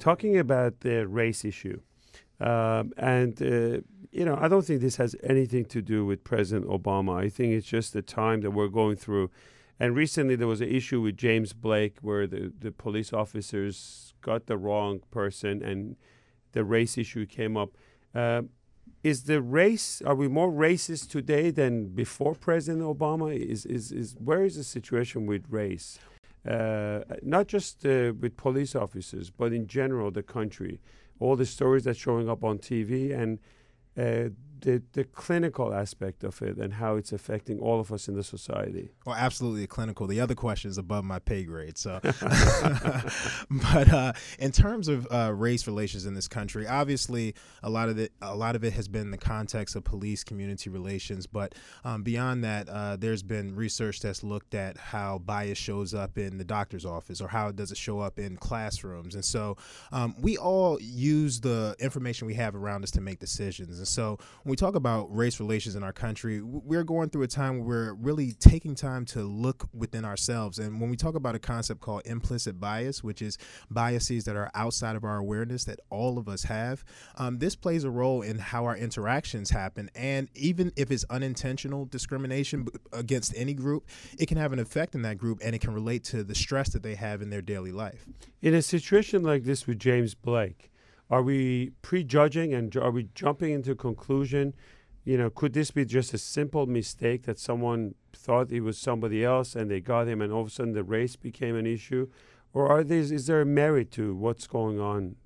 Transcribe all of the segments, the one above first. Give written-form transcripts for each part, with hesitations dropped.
talking about the race issue. I don't think this has anything to do with President Obama. I think it's just the time that we're going through. And recently there was an issue with James Blake where the police officers got the wrong person and the race issue came up. Are we more racist today than before President Obama? Where is the situation with race? Not just with police officers, but in general, the country. All the stories that's showing up on TV and the clinical aspect of it and how it's affecting all of us in the society. Well, absolutely clinical. The other question is above my pay grade. So, but in terms of race relations in this country, obviously a lot of it has been in the context of police community relations. But beyond that, there's been research that's looked at how bias shows up in the doctor's office or how does it show up in classrooms. And so we all use the information we have around us to make decisions. And so when we talk about race relations in our country, we're going through a time where we're really taking time to look within ourselves. And when we talk about a concept called implicit bias, which is biases that are outside of our awareness that all of us have, this plays a role in how our interactions happen. And even if it's unintentional discrimination against any group, it can have an effect in that group and it can relate to the stress that they have in their daily life. In a situation like this with James Blake, are we prejudging and are we jumping into conclusion? Could this be just a simple mistake that someone thought it was somebody else and they got him and all of a sudden the race became an issue? Or is there a merit to what's going on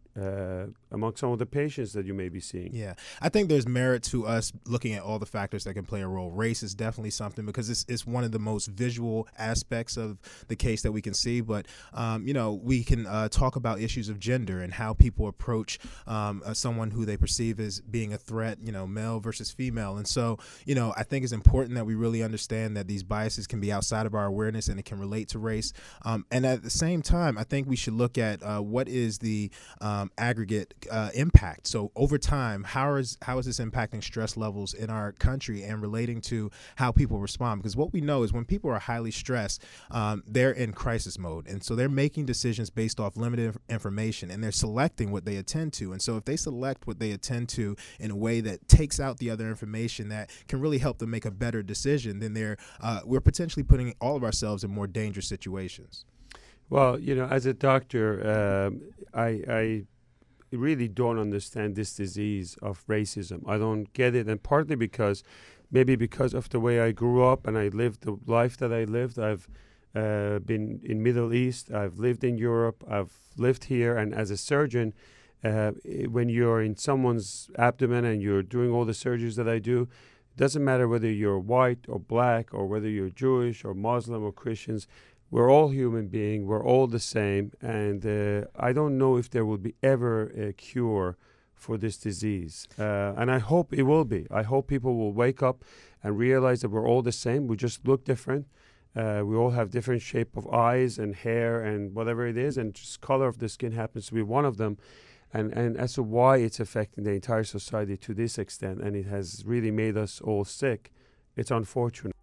among some of the patients that you may be seeing? Yeah, I think there's merit to us looking at all the factors that can play a role. Race is definitely something because it's one of the most visual aspects of the case that we can see. But, we can talk about issues of gender and how people approach someone who they perceive as being a threat, male versus female. And so, I think it's important that we really understand that these biases can be outside of our awareness and it can relate to race. And at the same time, I think we should look at what is the aggregate impact. So over time, how is this impacting stress levels in our country and relating to how people respond? Because what we know is when people are highly stressed, they're in crisis mode. And so they're making decisions based off limited information and they're selecting what they attend to. And so if they select what they attend to in a way that takes out the other information that can really help them make a better decision, then we're potentially putting all of ourselves in more dangerous situations. Well, as a doctor, I really don't understand this disease of racism. I don't get it, and partly because of the way I grew up and I lived the life that I lived. I've been in Middle East, I've lived in Europe, I've lived here, and as a surgeon, when you're in someone's abdomen and you're doing all the surgeries that I do, it doesn't matter whether you're white or black or whether you're Jewish or Muslim or Christians. We're all human beings. We're all the same. And I don't know if there will be ever a cure for this disease. And I hope it will be. I hope people will wake up and realize that we're all the same. We just look different. We all have different shape of eyes and hair and whatever it is. And just color of the skin happens to be one of them. And as to why it's affecting the entire society to this extent, and it has really made us all sick, it's unfortunate.